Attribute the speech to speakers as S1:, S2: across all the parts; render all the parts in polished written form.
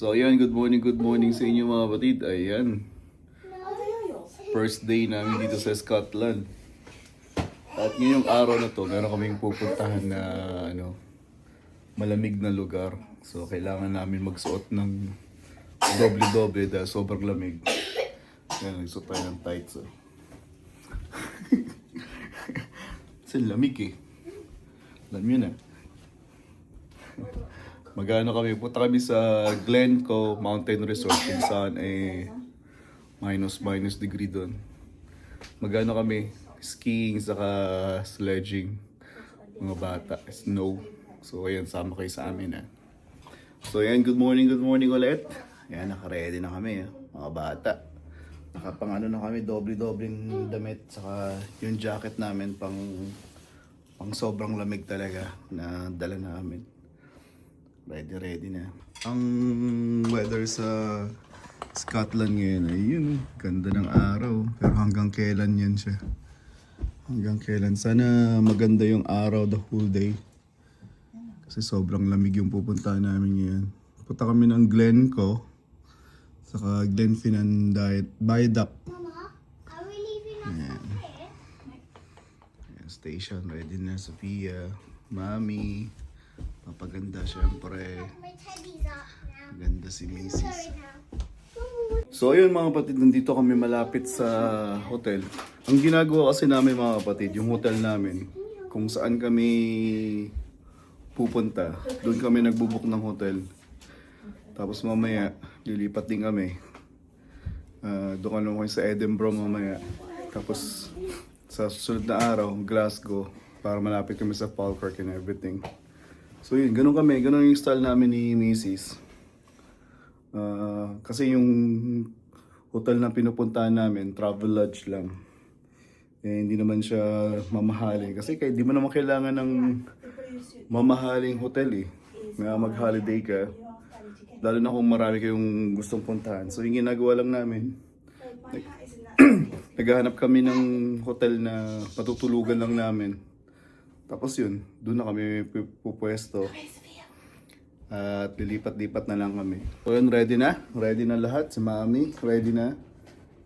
S1: So ayan, good morning sa inyo mga batid. Ayan, first day namin dito sa Scotland. At ngayong araw na to, meron kaming pupuntahan na malamig na lugar. So kailangan namin magsuot ng doble-doble dahil sobrang lamig. Ayan, nagsuot tayo ng tights. Kasi lamig eh. Alam nyo na. Magano kami, punta kami sa Glencoe Mountain Resort kung saan minus degree doon. Magano kami, skiing saka sledging, mga bata, snow. So ayan, sama kayo sa amin So ayan, good morning ulit. Ayan, naka-ready na kami mga bata. Nakapang na kami, doble-dobling damit, saka yung jacket namin pang sobrang lamig talaga na dala namin. Ready na. Ang weather sa Scotland ngayon ay yun, ganda ng araw. Pero hanggang kailan yan siya? Hanggang kailan? Sana maganda yung araw the whole day. Kasi sobrang lamig yung pupuntahan namin ngayon. Punta kami ng Glencoe, saka Glenfinnan Viaduct.
S2: Mama, are we leaving us
S1: Ayan.
S2: here?
S1: Ayan, station, ready na Sophia, Mami. Papaganda syempre.
S2: My teddy's up now.
S1: Ganda si Macy's.
S2: Sorry now.
S1: So ayun mga kapatid, nandito kami malapit sa hotel. Ang ginagawa kasi namin mga kapatid, yung hotel namin, kung saan kami pupunta, doon kami nagbubuk ng hotel. Tapos mamaya, lilipat din kami. Doon kami sa Edinburgh mamaya. Tapos sa susunod na araw, Glasgow, para malapit kami sa Falkirk and everything. So yun, ganun yung style namin ni Mrs. Kasi yung hotel na pinupuntahan namin, travel lodge lang. Hindi naman siya mamahalin. Kasi di mo naman kailangan ng mamahaling hotel na mag-holiday ka. Lalo na kung marami kayong gustong puntahan. So yung ginagawa lang namin, naghahanap kami ng hotel na matutulugan lang namin. Tapos yun, doon na kami pupwesto. At lilipat-lipat na lang kami. So yun, ready na? Ready na lahat? Si Mami, ready na?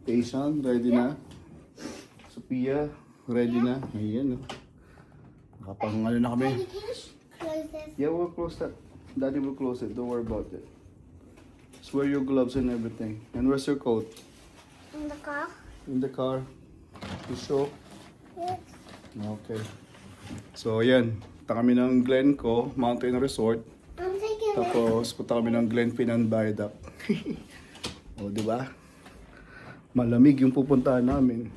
S1: Asian, ready na? Sophia, ready na? Ayan. Nakapang na kami.
S2: Daddy, can you close this?
S1: Yeah, we'll close that. Daddy will close it. Don't worry about it. Just wear your gloves and everything. And where's your coat?
S2: In the car?
S1: In the car. You sure?
S2: Yes.
S1: Okay. So, ayan. Punta kami ng Glencoe Mountain Resort.
S2: I'm taking it.
S1: Tapos, punta kami ng Glenfinnan Viaduct. O, di ba? Malamig yung pupuntahan namin.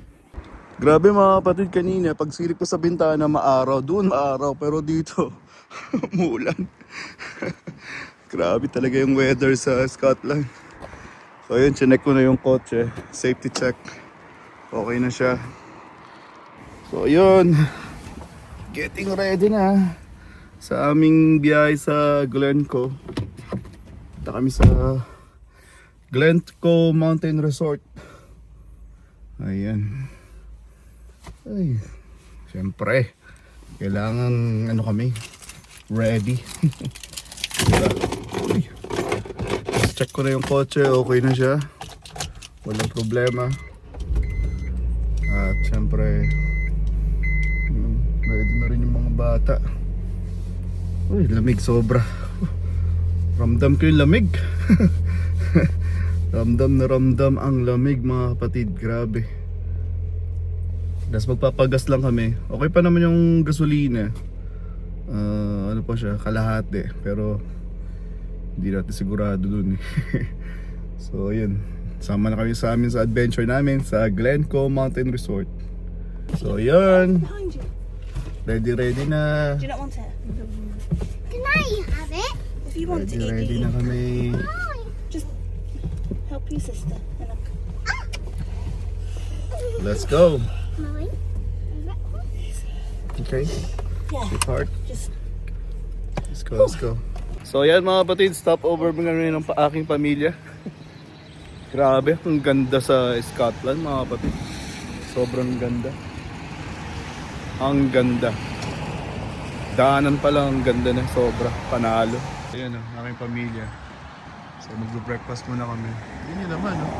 S1: Grabe mga kapatid, kanina, pag silip ko sa bintana, maaraw. Doon maaraw, pero dito, muulan. Grabe talaga yung weather sa Scotland. So, ayun, chinek ko na yung kotse. Safety check. Okay na siya. So, ayun. Getting ready na sa aming biyahe sa Glencoe. Punta kami sa Glencoe Mountain Resort. Ayan. Ay, syempre, kailangan kami, ready. Diba? Ay. Check ko na yung kotse, okay na siya. Walang problema. At syempre, ready na rin yung mga bata. Uy, lamig sobra. Ramdam ko yung lamig. Ramdam ang lamig mga kapatid, grabe. Tapos magpapagas lang kami. Okay pa naman yung gasolina. Ano pa siya, kalahati. Pero hindi natin sigurado dun So ayun, sama na kami sa amin sa adventure namin sa Glencoe Mountain Resort. So ayun,
S3: Behind you.
S1: ready na.
S3: Do you not want it?
S2: Can I have it?
S3: If you want to eat,
S1: Ready na kami.
S3: just help your sister. And
S1: Let's go.
S2: Mine?
S1: Okay,
S3: yeah,
S1: part.
S3: just
S1: Let's go. So yan mga kapatid, stop over mga rin ng aking pamilya. Grabe, ang ganda sa Scotland mga kapatid. Sobrang ganda. Ang ganda. Daanan pa lang, ang ganda na, sobra. Panalo. Ayan ang aking pamilya. So magbe-breakfast muna kami. Yun yun naman, oh.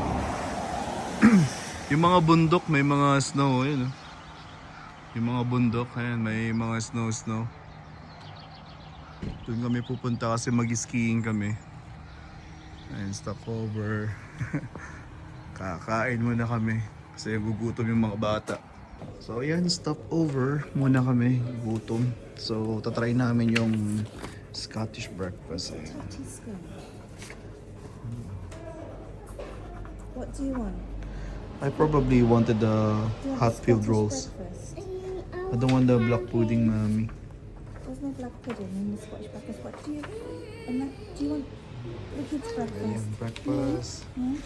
S1: Yung mga bundok, may mga snow, yun, oh. Yung mga bundok, ayan, may mga snow. Doon kami pupunta kasi mag-skiing kami. Ayan, stop over. Kakain muna kami kasi gugutom yung mga bata. So ayan, stop over muna kami, gutom. So tatry namin yung Scottish breakfast.
S3: What do you want?
S1: I probably wanted the
S3: Do you want
S1: hot
S3: the
S1: filled
S3: Scottish
S1: rolls.
S3: breakfast?
S1: I don't want the black pudding, mommy.
S3: There's no black pudding in the Scottish breakfast. What do you? Do you want the kids' breakfast?
S1: Ayan, breakfast.
S3: Hmm?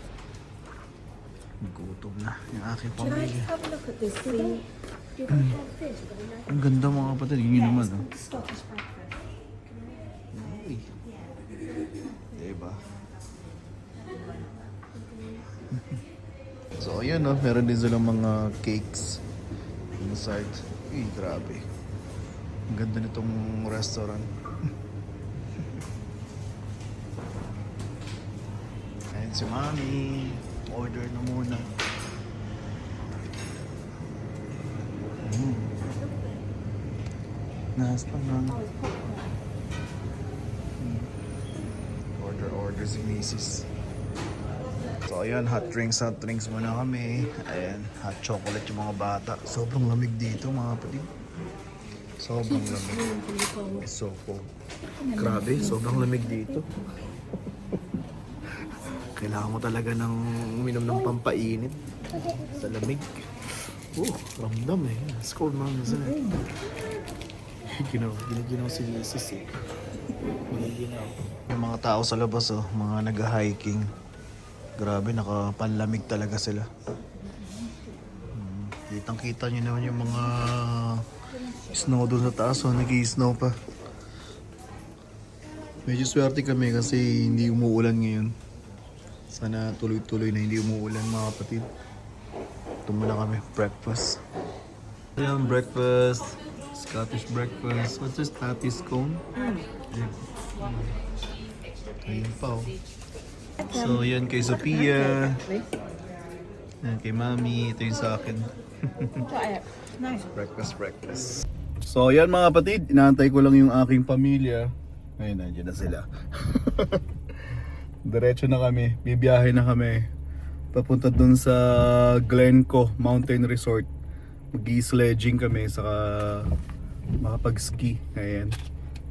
S1: Gutom na yung aking
S3: Should I
S1: pamilya.
S3: just have a look at this? See?
S1: Ang ganda mga kapatid, yun yun naman, oh.
S3: Scottish breakfast.
S1: Ay. Diba? So ayan, no, meron din silang mga cakes inside. Uy, grabe. Ang ganda nitong restaurant. Ayan si Mami. Order na muna. Nasta na. Order si Mrs. So ayan, hot drinks muna kami. Ayan, hot chocolate yung mga bata. Sobrang lamig dito mga kapatid. Sobrang lamig. It's so cold. Grabe, sobrang lamig dito. Kailangan mo talaga ng uminom ng pampainit sa lamig. Ramdam eh. It's cold man, isn't it? Ginaginaw si Mrs. eh. Ginaginaw. Yung mga tao sa labas, oh, mga nag-hiking. Grabe, nakapanlamig talaga sila. Kitang-kita nyo naman yung mga snow doon sa taas, oh, nag-i-snow pa. Medyo swerte kami kasi hindi umuulan ngayon. Sana tuloy-tuloy na hindi umuulan mga kapatid. Ito muna kami, breakfast. Ayan, breakfast. Scottish breakfast. What's this? Tatis cone? Ayun pa, oh. So, yan kay Sophia. Yan kay Mami. Ito yung sa akin.
S3: Try it. Nice.
S1: Breakfast. So, yan mga kapatid. Inaantay ko lang yung aking pamilya. Ayun, nandiyan na sila. Diretso na kami. Bibiyahe na kami. Papunta dun sa Glencoe Mountain Resort. Mag-i-sledging kami. Saka makapag-ski. Ayan.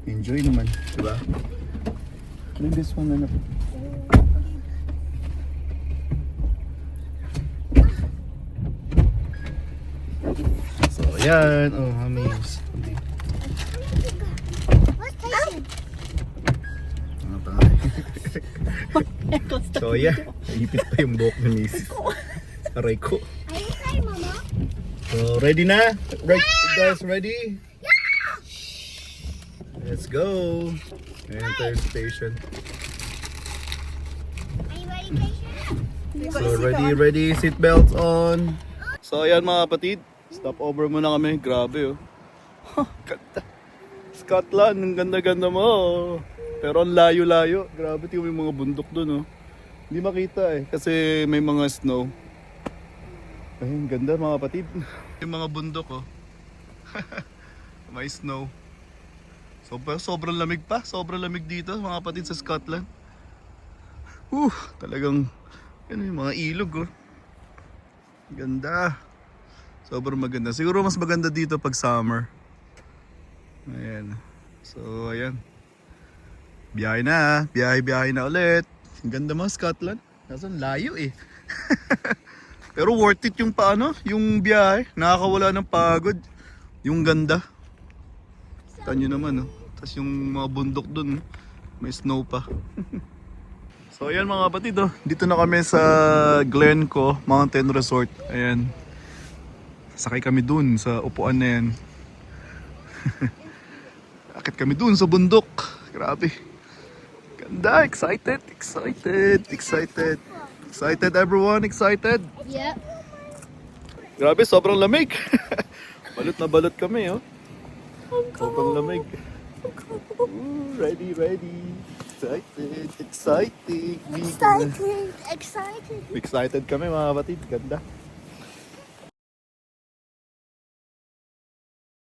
S1: Enjoy naman. Diba? Like this one na So, ayan. Oh, amaze.
S2: What station?
S1: Ano tayo? So, yeah. Naipit pa yung buhok ni Mrs. Aray ko.
S2: Are you ready, Mama?
S1: So, ready na? Right, guys, ready? Let's go. Ayan tayo sa station.
S2: Are you ready, Keisha?
S1: So, ready, seatbelts on. So, ayan mga kapatid. Stop over muna kami. Grabe, oh. Ganda. Scotland, ang ganda-ganda mo. Pero ang layo-layo. Grabe, tingnan mo yung mga bundok dun, oh. Hindi makita eh, kasi may mga snow. Ayun, ganda mga kapatid. Yung mga bundok, oh. May snow. Sobrang lamig pa. Sobrang lamig dito, mga kapatid, sa Scotland. Talagang, yan yung mga ilog, oh. Ganda. Sobrang maganda. Siguro mas maganda dito pag summer. Ayan. So, ayan. Biyahe na. Biyahe na ulit. Ang ganda mga Scotland. Nasaan layo eh. Pero worth it yung paano, yung biyahe. Nakakawala ng pagod. Yung ganda. Tanyo naman, oh. Tapos yung mga bundok dun, may snow pa. So ayan mga kapatid, oh. Dito na kami sa Glencoe Mountain Resort. Ayan. Sakay kami dun sa upuan na yan. Akit kami dun sa bundok. Grabe. Ganda, excited everyone, excited.
S2: Yep.
S1: Grabe, sobrang lamig. Balot na balot kami, oh. Sobrang lamig. Ready. Excited! Exciting!
S2: Excited. Excited.
S1: Excited kami mga kapatid. Ganda.